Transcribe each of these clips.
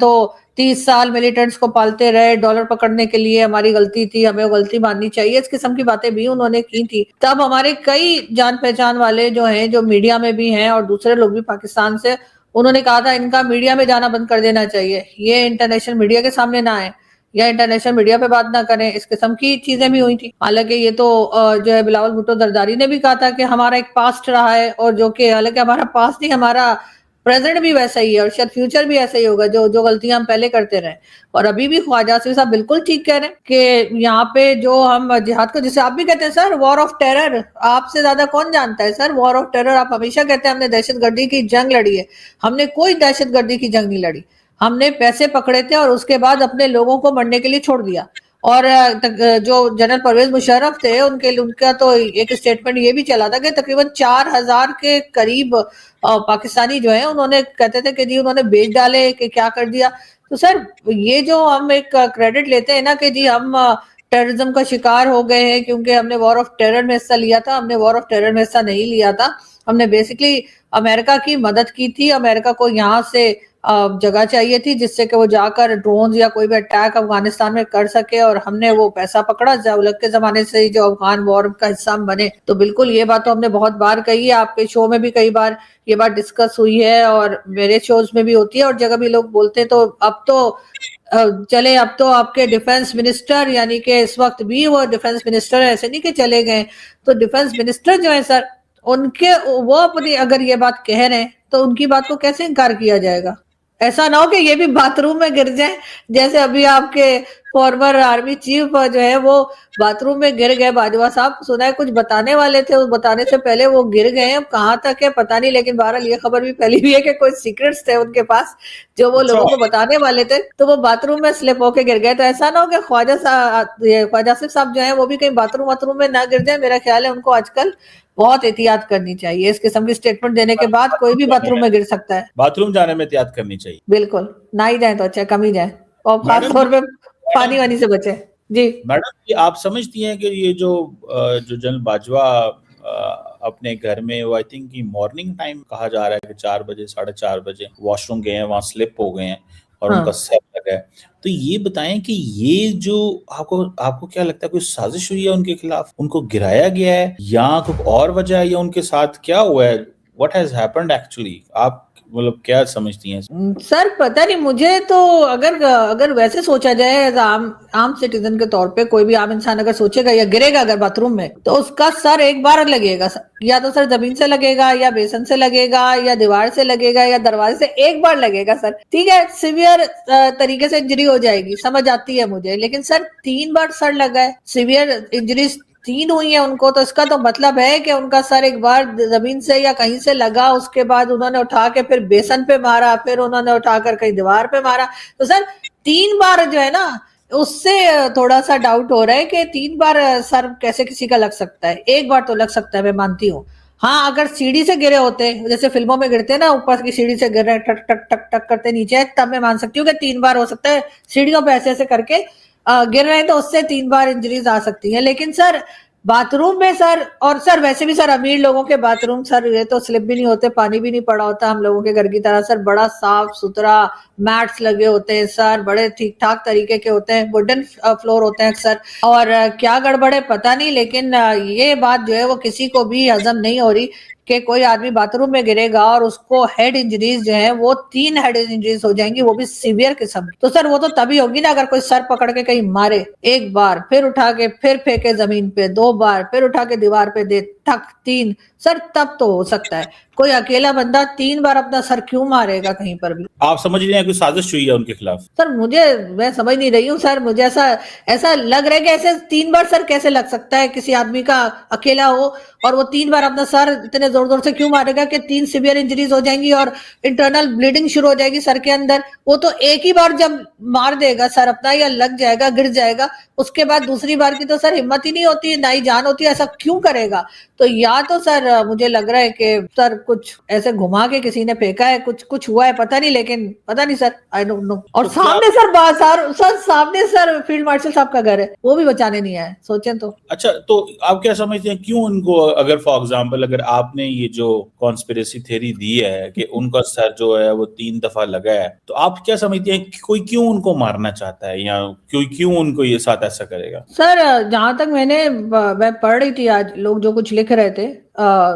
तो 30 साल मिलिटेंट्स को पालते रहे डॉलर पकड़ने के लिए, हमारी गलती थी, हमें वो गलती माननी चाहिए, इस किस्म की बातें भी उन्होंने की थी। तब हमारे कई जान पहचान वाले जो हैं, जो मीडिया में भी हैं और दूसरे लोग भी पाकिस्तान से, उन्होंने कहा था इनका मीडिया में जाना बंद कर देना चाहिए, ये इंटरनेशनल मीडिया के सामने ना आए या इंटरनेशनल मीडिया पे बात ना करें, इस किस्म की चीजें भी हुई थी। हालांकि ये तो जो है बिलावल भुट्टो जरदारी ने भी कहा था कि हमारा एक पास्ट रहा है, और जो कि हालांकि हमारा पास्ट नहीं, हमारा प्रेजेंट भी वैसा ही है और शायद फ्यूचर भी ऐसा ही होगा, जो जो गलतियां हम पहले करते रहे। और अभी भी ख्वाजा आसिफ साहब बिल्कुल ठीक कह रहे हैं कि यहाँ पे जो हम जिहाद को, जिसे आप भी कहते हैं सर वॉर ऑफ टेरर, आपसे ज्यादा कौन जानता है सर वॉर ऑफ टेरर। आप हमेशा कहते हैं हमने दहशतगर्दी की जंग लड़ी है, हमने कोई दहशतगर्दी की जंग नहीं लड़ी। हमने पैसे पकड़े थे और उसके बाद अपने लोगों को मरने के लिए छोड़ दिया। और जो जनरल परवेज मुशर्रफ थे, उनका तो एक स्टेटमेंट ये भी चला था कि तकरीबन 4000 के करीब पाकिस्तानी जो है, उन्होंने कहते थे कि जी उन्होंने बेच डाले, कि क्या कर दिया। तो सर ये जो हम एक क्रेडिट लेते हैं ना कि जी हम टेररिज्म का शिकार हो गए हैं क्योंकि हमने वॉर ऑफ टेरर में हिस्सा लिया था, हमने वॉर ऑफ टेरर में हिस्सा नहीं लिया था। हमने बेसिकली अमेरिका की मदद की थी, अमेरिका को यहाँ से जगह चाहिए थी जिससे कि वो जाकर ड्रोन या कोई भी अटैक अफगानिस्तान में कर सके, और हमने वो पैसा पकड़ा। ज़िया-उल-हक के जमाने से ही जो अफगान वॉर का हिस्सा बने, तो बिल्कुल ये बात तो हमने बहुत बार कही है, आपके शो में भी कई बार ये बात डिस्कस हुई है और मेरे शोज में भी होती है और जगह भी लोग बोलते हैं। तो अब तो चले, अब तो आपके डिफेंस मिनिस्टर, यानी कि इस वक्त भी वो डिफेंस मिनिस्टर है, ऐसे नहीं कि चले गए, तो डिफेंस मिनिस्टर जो है सर, उनके वो अपनी अगर ये बात कह रहे हैं तो उनकी बात को कैसे इनकार किया जाएगा। ऐसा ना हो कि ये भी बाथरूम में गिर जाए, जैसे अभी आपके फॉर्मर आर्मी चीफ जो है वो बाथरूम में गिर गए बाजवा साहब। सुना है कुछ बताने वाले थे, उस बताने से पहले वो गिर गए। अब कहाँ तक है पता नहीं, लेकिन बहरहाल ये खबर भी फैली हुई है कि कोई सीक्रेट्स थे उनके पास जो वो लोगों को बताने वाले थे, तो वो बाथरूम में स्लिप होके गिर गए। तो ऐसा ना हो कि ख्वाजा आसिफ साहब जो है वो भी कहीं बाथरूम वाथरूम में ना गिर जाए। मेरा ख्याल है उनको आजकल बहुत एहतियात करनी चाहिए। इस किस्म की स्टेटमेंट देने के बाद कोई भी बाथरूम में गिर सकता है। बाथरूम जाने में एहतियात करनी चाहिए, बिल्कुल ना ही जाए तो अच्छा, कम ही जाए, और खास तौर पे पानी वानी से बचे। जी मैडम, आप समझती हैं कि ये जो जनरल बाजवा अपने घर में, वो आई थिंक की मॉर्निंग टाइम कहा जा रहा है कि 4 बजे 4:30 बजे वॉशरूम गए हैं, वहां स्लिप हो गए हैं और उनका सर लगा है। तो ये बताएं कि ये जो आपको क्या लगता है, कोई साजिश हुई है उनके खिलाफ, उनको गिराया गया है या कोई और वजह है, या उनके साथ क्या हुआ है, व्हाट हैज हैपेंड एक्चुअली, आप मतलब क्या समझती हैं? सर पता नहीं मुझे तो, अगर वैसे सोचा जाए आम सिटीजन के तौर पे, कोई भी आम इंसान अगर सोचेगा या गिरेगा अगर बाथरूम में, तो उसका सर एक बार लगेगा सर, या तो सर जमीन से लगेगा या बेसन से लगेगा या दीवार से लगेगा या दरवाजे से, एक बार लगेगा सर। ठीक है, सिवियर तरीके से इंजरी हो जाएगी, समझ आती है मुझे, लेकिन सर 3 बार सर लगा है, सिवियर इंजरीज 3 हुई है उनको, तो इसका तो मतलब है कि उनका सर एक बार जमीन से या कहीं से लगा, उसके बाद उन्होंने उठा के फिर बेसन पे मारा, फिर उन्होंने उठाकर कहीं दीवार पे मारा। तो सर 3 बार जो है ना, उससे थोड़ा सा डाउट हो रहा है कि 3 बार सर कैसे किसी का लग सकता है। एक बार तो लग सकता है, मैं मानती हूँ। हाँ, अगर सीढ़ी से गिरे होते, जैसे फिल्मों में गिरते हैं ना, ऊपर की सीढ़ी से गिर रहे टक टक टक टक करते नीचे, तब मैं मान सकती हूँ कि 3 बार हो सकता है, सीढ़ियों पे ऐसे ऐसे करके गिर रहे हैं तो उससे 3 बार इंजरीज आ सकती है। लेकिन सर बाथरूम में सर, और सर वैसे भी सर अमीर लोगों के बाथरूम सर ये तो स्लिप भी नहीं होते, पानी भी नहीं पड़ा होता हम लोगों के घर की तरह सर, बड़ा साफ सुथरा, मैट्स लगे होते हैं सर, बड़े ठीक ठाक तरीके के होते हैं, वुडन फ्लोर होते हैं अक्सर। और क्या गड़बड़ है पता नहीं, लेकिन ये बात जो है वो किसी को भी हजम नहीं हो रही कि कोई आदमी बाथरूम में गिरेगा और उसको हेड इंजरीज जो है वो 3 हेड इंजरीज हो जाएंगी, वो भी सीवियर किस्म। तो सर वो तो तभी होगी ना अगर कोई सर पकड़ के कहीं मारे, एक बार फिर उठा के फिर फेंके जमीन पे, 2 बार फिर उठा के दीवार पे दे, ठक 3 सर, तब तो हो सकता है। कोई अकेला बंदा 3 बार अपना सर क्यों मारेगा कहीं पर भी? आप समझ रहे हैं कोई साजिश हुई है उनके खिलाफ? सर मैं समझ नहीं रही हूँ सर, मुझे ऐसा लग रहा है कि ऐसे 3 बार सर कैसे लग सकता है किसी आदमी का, अकेला हो और वो 3 बार अपना सर इतने जोर जोर से क्यों मारेगा कि 3 सीवियर इंजरीज हो जाएंगी और इंटरनल ब्लीडिंग शुरू हो जाएगी सर के अंदर। वो तो एक ही बार जब मार देगा सर अपना, या लग जाएगा, गिर जाएगा, उसके बाद दूसरी बार की तो सर हिम्मत ही नहीं होती, ना ही जान होती है, ऐसा क्यों करेगा? तो या तो सर मुझे लग रहा है कि सर कुछ ऐसे घुमा के किसी ने फेंका है, कुछ हुआ है पता नहीं, लेकिन पता नहीं सर, आई डोंट नो। और तो सामने सर सामने सर फील्ड मार्शल साहब का घर है, वो भी बचाने नहीं आए, सोचें तो। अच्छा, तो आप क्या समझते हैं क्यों उनको, अगर फॉर एग्जांपल अगर आपने ये जो कॉन्स्पिरेसी थ्योरी दी है कि उनका सर जो है वो 3 दफा लगा है, तो आप क्या समझते हैं कि कोई क्यों उनको मारना चाहता है, या क्यों उनको ये साथ ऐसा करेगा? सर जहां तक मैं पढ़ रही थी आज, लोग जो कुछ लिख रहे थे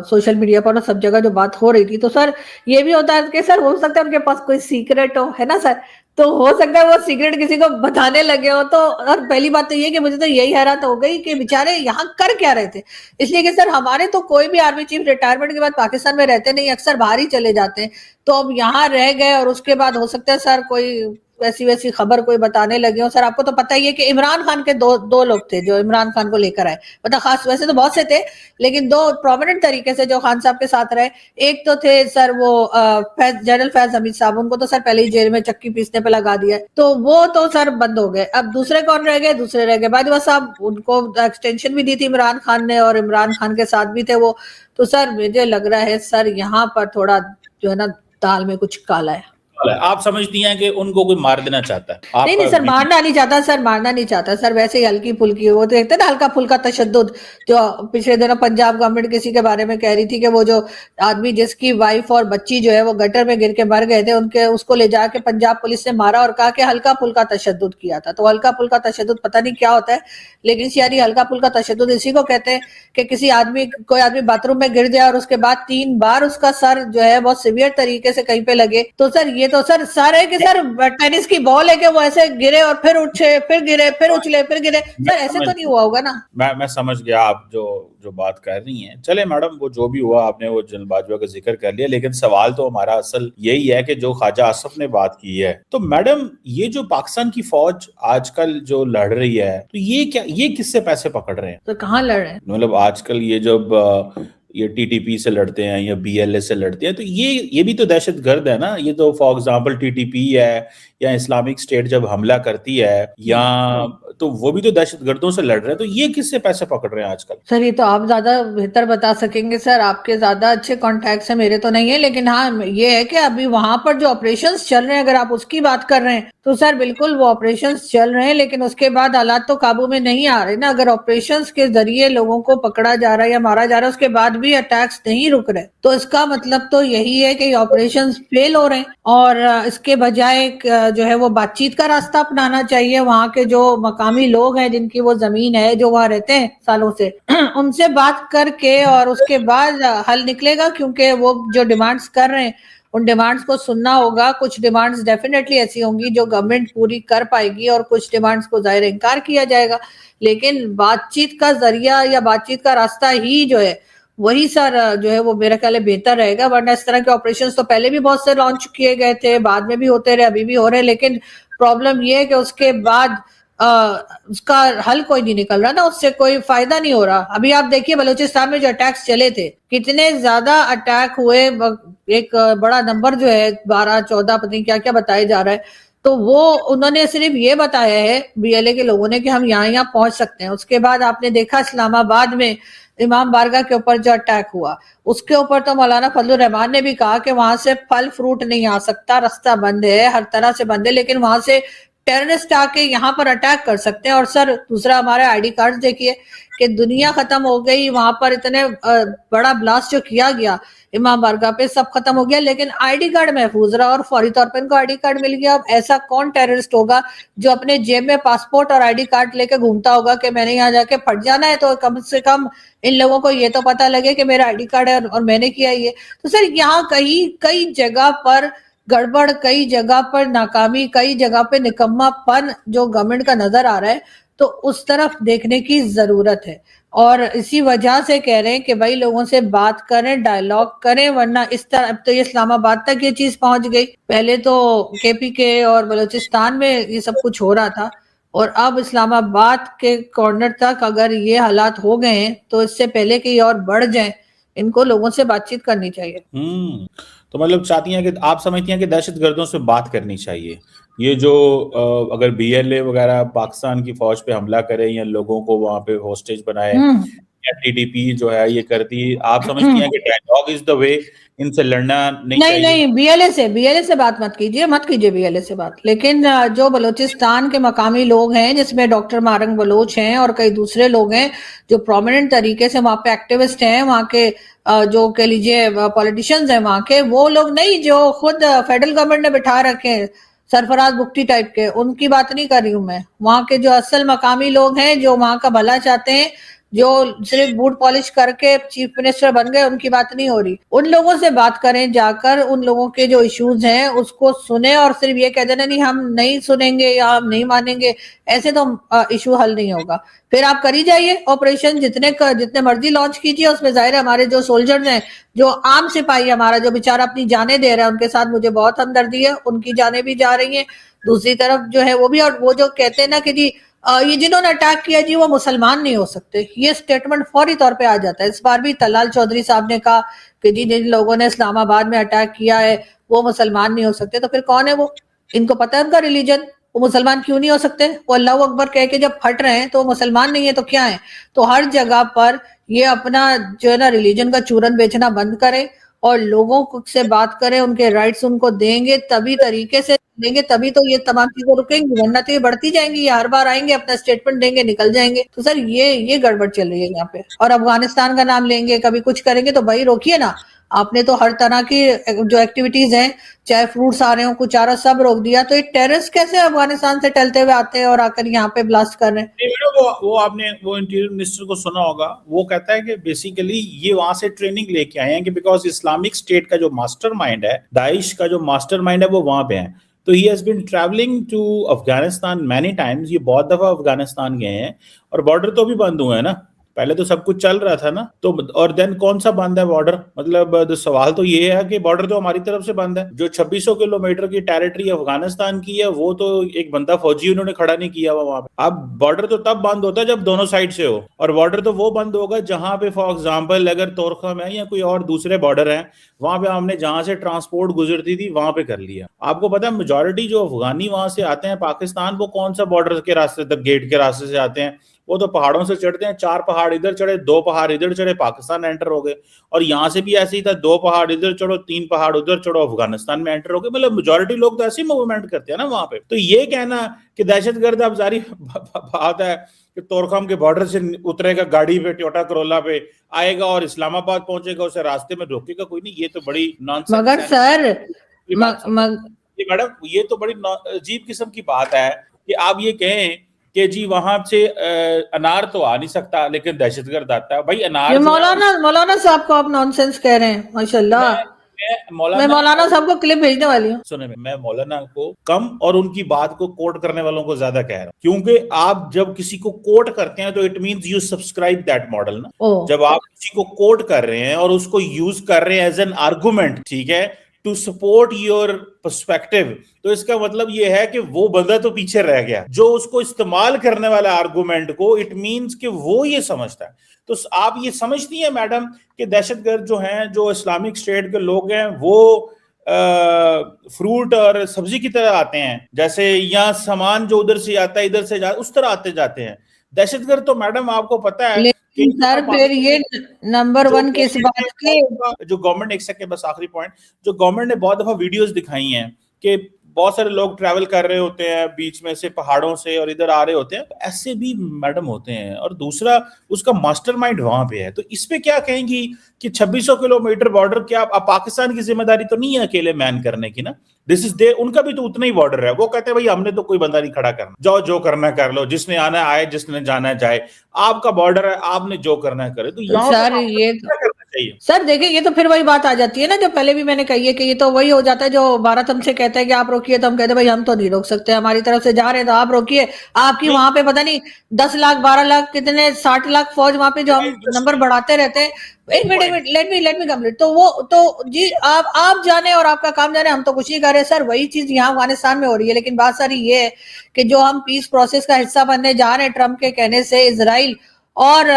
सोशल मीडिया पर और सब जगह जो बात हो रही थी, तो सर ये भी होता है कि सर हो सकता है उनके पास कोई सीक्रेट हो, है ना सर, तो हो सकता है वो सीक्रेट किसी को बताने लगे हो। तो और पहली बात तो ये कि मुझे तो यही हैरात हो गई कि बेचारे यहाँ कर क्या रहे थे, इसलिए कि सर हमारे तो कोई भी आर्मी चीफ रिटायरमेंट के बाद पाकिस्तान में रहते नहीं, अक्सर बाहर ही चले जाते हैं, तो अब यहाँ रह गए और उसके बाद हो सकता है सर कोई वैसी खबर कोई बताने लगे हो। सर आपको तो पता ही है कि इमरान खान के दो लोग थे जो इमरान खान को लेकर आए, मतलब खास, वैसे तो बहुत से थे लेकिन दो प्रोमिनेंट तरीके से जो खान साहब के साथ रहे। एक तो थे सर वो जनरल फैज हमीद साहब, उनको तो सर पहले ही जेल में चक्की पीसने पे लगा दिया, तो वो तो सर बंद हो गए। अब दूसरे कौन रह गए? दूसरे रह गए बाजवा साहब, उनको एक्सटेंशन भी दी थी इमरान खान ने और इमरान खान के साथ भी थे वो। तो सर मुझे लग रहा है सर यहाँ पर थोड़ा जो है ना दाल में कुछ काला है। आप समझती हैं कि उनको कोई मार देना चाहता है? नहीं सर, मारना नहीं चाहता सर, मारना नहीं चाहता सर, वैसे ही हल्की फुल्की, वो तो देखते ना हल्का फुल्का तशद्दुद, जो पिछले दिनों पंजाब गवर्नमेंट किसी के बारे में कह रही थी कि वो जो आदमी जिसकी वाइफ और बच्ची जो है वो गटर में गिर के मर गए थे, उनके उसको ले जाके पंजाब पुलिस ने मारा और कहा कि हल्का फुल्का तशद्दुद किया था। तो हल्का फुल्का तशद्दुद पता नहीं क्या होता है, लेकिन यानी हल्का फुल्का तशद्दुद इसी को कहते हैं कि कोई आदमी बाथरूम में गिर जाए और उसके बाद 3 बार उसका सर जो है बहुत सीवियर तरीके से कहीं पे लगे, तो सर ये तो सर है कि सर टेनिस की बॉल है कि वो ऐसे गिरे और फिर उठे, फिर गिरे, फिर उछले, फिर गिरे, सर ऐसे तो नहीं हुआ होगा ना। मैं समझ गया आप जो बात कर रही हैं। चले मैडम, वो जो भी हुआ, आपने वो जनरल बाजवा का जिक्र कर लिया, लेकिन सवाल तो हमारा असल यही है कि जो ख्वाजा आसफ ने बात की है, तो मैडम ये जो पाकिस्तान की फौज आजकल जो लड़ रही है, तो ये किससे पैसे पकड़ रहे हैं? तो कहाँ लड़ रहे हैं? मतलब आजकल ये जब ये टीटीपी से लड़ते हैं या बीएलए से लड़ते हैं, तो ये भी तो दहशतगर्द है ना। ये तो फॉर एग्जांपल टीटीपी है या इस्लामिक स्टेट जब हमला करती है, या तो वो भी तो दहशतगर्दों से लड़ रहे हैं, तो ये किससे पैसे पकड़ रहे हैं आजकल? सर ये तो आप ज्यादा बेहतर बता सकेंगे सर, आपके ज्यादा अच्छे कॉन्टैक्ट्स हैं, मेरे तो नहीं है, लेकिन हाँ ये है कि अभी वहां पर जो ऑपरेशंस चल रहे हैं, अगर आप उसकी बात कर रहे हैं तो सर बिल्कुल वो ऑपरेशंस चल रहे हैं, लेकिन उसके बाद हालात तो काबू में नहीं आ रहे ना। अगर ऑपरेशंस के जरिए लोगों को पकड़ा जा रहा है या मारा जा रहा है, उसके बाद भी अटैक्स नहीं रुक रहे, तो इसका मतलब तो यही है कि ऑपरेशंस फेल हो रहे हैं। और इसके बजाय जो है वो बातचीत का रास्ता अपनाना चाहिए। वहां के जो मकामी लोग हैं जिनकी वो जमीन है, जो वहां रहते हैं सालों से, उनसे बात करके और उसके बाद हल निकलेगा, क्योंकि वो जो डिमांड्स कर रहे हैं उन डिमांड्स को सुनना होगा। कुछ डिमांड्स डेफिनेटली ऐसी होंगी जो गवर्नमेंट पूरी कर पाएगी और कुछ डिमांड्स को जाहिर इनकार किया जाएगा, लेकिन बातचीत का जरिया या बातचीत का रास्ता ही जो है वही सर जो है वो मेरा ख्याल है बेहतर रहेगा। वरना इस तरह के ऑपरेशंस तो पहले भी बहुत से लॉन्च किए गए थे, बाद में भी होते रहे, अभी भी हो रहे, लेकिन प्रॉब्लम ये है कि उसके बाद उसका हल कोई नहीं निकल रहा ना, उससे कोई फायदा नहीं हो रहा। अभी आप देखिए बलूचिस्तान में जो अटैक्स चले थे, कितने ज्यादा अटैक हुए, एक बड़ा नंबर जो है 12-14 पता नहीं क्या क्या बताया जा रहा है, तो वो उन्होंने सिर्फ ये बताया है बीएलए के लोगों ने कि हम यहाँ पहुंच सकते हैं। उसके बाद आपने देखा इस्लामाबाद में इमाम बारगाह के ऊपर जो अटैक हुआ, उसके ऊपर तो मौलाना फजलुर रहमान ने भी कहा कि वहां से फल फ्रूट नहीं आ सकता, रास्ता बंद है, हर तरह से बंद है, लेकिन वहां से टेररिस्ट आके यहाँ पर अटैक कर सकते हैं। और सर दूसरा हमारे आईडी कार्ड देखिए कि दुनिया खत्म हो गई, वहां पर इतने बड़ा ब्लास्ट जो किया गया इमाम बारगाह पे, सब खत्म हो गया, लेकिन आईडी कार्ड महफूज रहा और फौरी तौर पर इनको आईडी कार्ड मिल गया। अब ऐसा कौन टेररिस्ट होगा जो अपने जेब में पासपोर्ट और आईडी कार्ड लेके घूमता होगा कि मैंने यहाँ जाके फट जाना है, तो कम से कम इन लोगों को ये तो पता लगे कि मेरा आईडी कार्ड है और मैंने किया ये। तो सर यहाँ कई जगह पर गड़बड़, कई जगह पर नाकामी, कई जगह पे निकम्मापन जो गवर्नमेंट का नजर आ रहा है, तो उस तरफ देखने की जरूरत है। और इसी वजह से कह रहे हैं कि भाई लोगों से बात करें, डायलॉग करें, वरना इस तरह अब तो ये इस्लामाबाद तक ये चीज पहुंच गई। पहले तो केपीके और बलूचिस्तान में ये सब कुछ हो रहा था, और अब इस्लामाबाद के कॉर्नर तक अगर ये हालात हो गए हैं, तो इससे पहले कि और बढ़ जाए, इनको लोगों से बातचीत करनी चाहिए। तो मतलब चाहती हैं कि आप समझती हैं कि दहशतगर्दों से बात करनी चाहिए। ये जो अगर बीएलए वगैरह पाकिस्तान की फौज पे हमला करे या लोगों को वहां पे होस्टेज बनाए टीडीपी जो है ये करती है, आप समझती हैं कि डायलॉग इज द वे, इनसे लड़ना नहीं नहीं चाहिए? नहीं, बीएलए से बात मत कीजिए बीएलए से बात। लेकिन जो बलूचिस्तान के मकामी लोग हैं, जिसमें डॉक्टर मारंग बलोच हैं और कई दूसरे लोग हैं जो प्रोमिनेंट तरीके से वहां पे एक्टिविस्ट हैं, वहां के जो कह लीजिए पॉलिटिशियंस हैं वहां के, वो लोग नहीं जो खुद फेडरल गवर्नमेंट ने बिठा रखे हैं सरफराज बुख्ती टाइप के, उनकी बात नहीं कर रही हूं मैं। वहां के जो असल मकामी लोग हैं जो वहां का भला चाहते हैं, जो सिर्फ बूट पॉलिश करके चीफ मिनिस्टर बन गए, उनकी बात नहीं हो रही। उन लोगों से बात करें जाकर, उन लोगों के जो इश्यूज हैं उसको सुने, और सिर्फ ये कह देना नहीं हम नहीं सुनेंगे या हम नहीं मानेंगे, ऐसे तो इशू हल नहीं होगा। फिर आप करी जाइए ऑपरेशन, जितने मर्जी लॉन्च कीजिए, उसमें जाहिर है हमारे जो सोल्जर्स हैं, जो आम सिपाही हमारा जो बेचारा अपनी जानें दे रहा है, उनके साथ मुझे बहुत हमदर्दी है, उनकी जानें भी जा रही हैं, दूसरी तरफ जो है वो भी। और वो जो कहते हैं ना कि जी ये जिन्होंने अटैक किया जी वो मुसलमान नहीं हो सकते, ये स्टेटमेंट फौरी तौर पे आ जाता है। इस बार भी तलाल चौधरी साहब ने कहा कि जी जिन लोगों ने इस्लामाबाद में अटैक किया है वो मुसलमान नहीं हो सकते। तो फिर कौन है वो? इनको पता है उनका रिलीजन, वो मुसलमान क्यों नहीं हो सकते? वो अल्लाह अकबर कह के जब फट रहे हैं तो वो मुसलमान नहीं है तो क्या है? तो हर जगह पर ये अपना जो है ना रिलीजन का चूरन बेचना बंद करें और लोगों से बात करें, उनके राइट्स उनको देंगे, तभी तरीके से देंगे, तभी तो ये तमाम चीजें रुकेंगी, वरना तो ये बढ़ती जाएंगी। ये हर बार आएंगे, अपना स्टेटमेंट देंगे, निकल जाएंगे। तो सर ये गड़बड़ चल रही है यहाँ पे। और अफगानिस्तान का नाम लेंगे, कभी कुछ करेंगे, तो भाई रोकिए ना। आपने तो हर तरह की जो एक्टिविटीज हैं, चाहे फ्रूट्स आ रहे हो, कुछ आ रहा, सब रोक दिया। तो ये टेररिस्ट कैसे अफगानिस्तान से टलते हुए आते हैं और आकर यहाँ पे ब्लास्ट कर रहे हैं? नहीं मैडम, वो आपने वो इंटीरियर मिनिस्टर को सुना होगा, वो कहता है कि बेसिकली ये वहां से ट्रेनिंग लेके आए हैं कि बिकॉज इस्लामिक स्टेट का जो मास्टरमाइंड है, दाइश का जो मास्टरमाइंड है, वो वहां पे है। तो he has been travelling to Afghanistan many times, ये बहुत दफा अफगानिस्तान गए हैं, और बॉर्डर तो भी बंद हुए हैं ना, पहले तो सब कुछ चल रहा था ना, तो और देन कौन सा बंद है बॉर्डर? मतलब तो सवाल तो ये है कि बॉर्डर तो हमारी तरफ से बंद है। जो 2600 किलोमीटर की टेरिटरी अफगानिस्तान की है, वो तो एक बंदा फौजी उन्होंने खड़ा नहीं किया हुआ वहां पे। अब बॉर्डर तो तब बंद होता है जब दोनों साइड से हो, और बॉर्डर तो वो बंद होगा जहां पे फॉर एग्जाम्पल अगर तोरखम है या कोई और दूसरे बॉर्डर है, वहां पे हमने जहां से ट्रांसपोर्ट गुजरती थी वहां पे कर लिया। आपको पता है मेजोरिटी जो अफगानी वहां से आते हैं पाकिस्तान, वो कौन सा बॉर्डर के रास्ते तक, गेट के रास्ते से आते हैं? वो तो पहाड़ों से चढ़ते हैं, 4 पहाड़ इधर चढ़े, 2 पहाड़ इधर चढ़े, पाकिस्तान एंटर हो गए। और यहाँ से भी ऐसे ही था, 2 पहाड़ इधर चढ़ो, 3 पहाड़ उधर चढ़ो, अफगानिस्तान में एंटर हो गए। मतलब मेजोरिटी लोग तो ऐसे ही मूवमेंट करते हैं ना वहां पे। तो ये कहना कि दहशतगर्द अब जारी बात है कि तोरखम के बॉर्डर से उतरेगा गाड़ी पे, टोयोटा करोला पे आएगा और इस्लामाबाद पहुंचेगा, उसे रास्ते में रोकेगा कोई नहीं, ये तो बड़ी नॉनसेंस मगर है। सर मैडम ये तो बड़ी अजीब किस्म की बात है कि आप ये कहें कि जी वहां से अनार तो आ नहीं सकता लेकिन दहशतगर्द आता है। भाई अनार मौलाना साहब को आप नॉनसेंस कह रहे हैं, माशाल्लाह। मैं मौलाना साहब को क्लिप भेजने वाली हूँ। सुने, मैं मौलाना को कम और उनकी बात को कोट करने वालों को ज्यादा कह रहा हूँ, क्योंकि आप जब किसी को कोट करते हैं तो it means you subscribe that model ना। जब आप किसी को कोट कर रहे हैं और उसको यूज कर रहे हैं एज एन आर्गुमेंट, ठीक है, टू सपोर्ट योर पर्सपेक्टिव, तो इसका मतलब यह है कि वो बंदा तो पीछे रह गया जो उसको इस्तेमाल करने वाला आर्गुमेंट को, इट मींस कि वो ये समझता है। तो आप ये समझती हैं मैडम कि दहशतगर्द जो हैं, जो इस्लामिक स्टेट के लोग हैं, वो फ्रूट और सब्जी की तरह आते हैं, जैसे यहाँ सामान जो उधर से आता है इधर से उस तरह आते जाते हैं। दहशतगर्द तो मैडम आपको पता है कि सर फिर ये नंबर 1 किस बात के, जो गवर्नमेंट, एक सेकंड बस आखिरी पॉइंट, जो गवर्नमेंट ने बहुत दफा वीडियोस दिखाई हैं कि बहुत सारे लोग ट्रैवल कर रहे होते हैं बीच में से, पहाड़ों से, और इधर आ रहे होते हैं, ऐसे भी मैडम होते हैं। और दूसरा, उसका मास्टरमाइंड वहां पे है। तो इस पे क्या कहेंगी कि 2600 किलोमीटर बॉर्डर, क्या अब पाकिस्तान की जिम्मेदारी तो नहीं है अकेले मैन करने की ना? दिस इज दे, उनका भी तो उतना ही बॉर्डर है। वो कहते हैं भाई हमने तो कोई बंदा नहीं खड़ा करना, जाओ जो करना कर लो, जिसने आना आए, जिसने जाना जाए, आपका बॉर्डर है, आपने जो करना करे। तो सर ये सर देखिए, ये तो फिर वही बात आ जाती है ना जो पहले भी मैंने कही है कि ये तो वही हो जाता है जो भारत हमसे कहता है कि आप रोकिए, तो हम कहते हैं भाई हम तो नहीं रोक सकते, हमारी तरफ से जा रहे हैं तो आप रोकिए। आपकी वहां पे पता नहीं 10 लाख 12 लाख कितने 60 लाख फौज वहां पे जो हम नंबर बढ़ाते रहते हैं। एक मिनट लेट मी कंप्लीट। तो वो तो जी आप जाने और आपका काम जाने, हम तो कुछ नहीं कर रहे सर। वही चीज यहाँ अफगानिस्तान में हो रही है। लेकिन बात सारी ये है कि जो हम पीस प्रोसेस का हिस्सा बनने जा रहे हैं ट्रम्प के कहने से, इजराइल और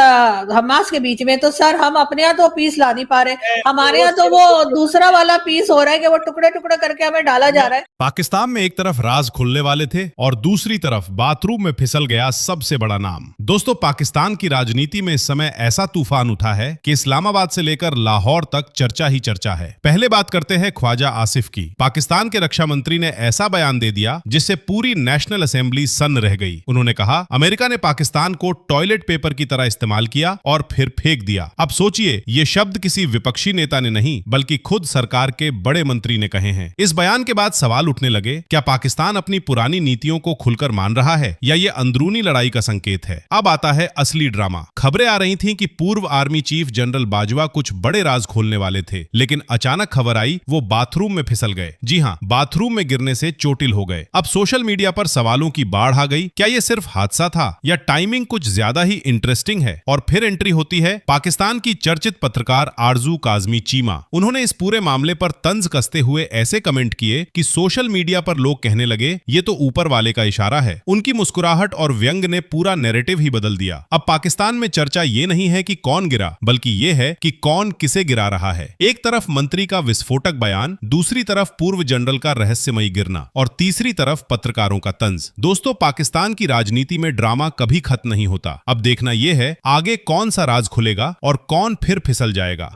हमास के बीच में, तो सर हम अपने यहाँ तो पीस ला नहीं पा रहे, हमारे यहाँ तो वो दूसरा वाला पीस हो रहा है कि वो टुकड़े टुकड़े करके हमें डाला जा रहा है। पाकिस्तान में एक तरफ राज खुलने वाले थे और दूसरी तरफ बाथरूम में फिसल गया सबसे बड़ा नाम। दोस्तों, पाकिस्तान की राजनीति में इस समय ऐसा तूफान उठा है कि इस्लामाबाद से लेकर लाहौर तक चर्चा ही चर्चा है। पहले बात करते हैं ख्वाजा आसिफ की। पाकिस्तान के रक्षा मंत्री ने ऐसा बयान दे दिया जिससे पूरी नेशनल असेंबली सन्न रह गई। उन्होंने कहा, अमेरिका ने पाकिस्तान को टॉयलेट पेपर की तरह इस्तेमाल किया और फिर फेंक दिया। अब सोचिए, ये शब्द किसी विपक्षी नेता ने नहीं बल्कि खुद सरकार के बड़े मंत्री ने कहे हैं। इस बयान के बाद सवाल उठने लगे, क्या पाकिस्तान अपनी पुरानी नीतियों को खुलकर मान रहा है या ये अंदरूनी लड़ाई का संकेत है? अब आता है असली ड्रामा। खबरें आ रही थीं कि पूर्व आर्मी चीफ जनरल बाजवा कुछ बड़े राज खोलने वाले थे, लेकिन अचानक खबर आई वो बाथरूम में फिसल गए। जी हां, बाथरूम में गिरने से चोटिल हो गए। अब सोशल मीडिया पर सवालों की बाढ़ आ गई। क्या ये सिर्फ हादसा था या टाइमिंग कुछ ज्यादा ही इंटरेस्टिंग है? और फिर एंट्री होती है पाकिस्तान की चर्चित पत्रकार आरजू काजमी चीमा। उन्होंने इस पूरे मामले पर तंज कसते हुए ऐसे कमेंट किए कि सोशल मीडिया पर लोग कहने लगे ये तो ऊपर वाले का इशारा है। उनकी मुस्कुराहट और व्यंग ने पूरा नैरेटिव ही बदल दिया। अब पाकिस्तान में चर्चा ये नहीं है कि कौन गिरा, बल्कि ये है कि कौन किसे गिरा रहा है। एक तरफ मंत्री का विस्फोटक बयान, दूसरी तरफ पूर्व जनरल का रहस्यमयी गिरना और तीसरी तरफ पत्रकारों का तंज। दोस्तों, पाकिस्तान की राजनीति में ड्रामा कभी खत्म नहीं होता। अब देखना यह है आगे कौन सा राज खुलेगा और कौन फिर फिसल जाएगा।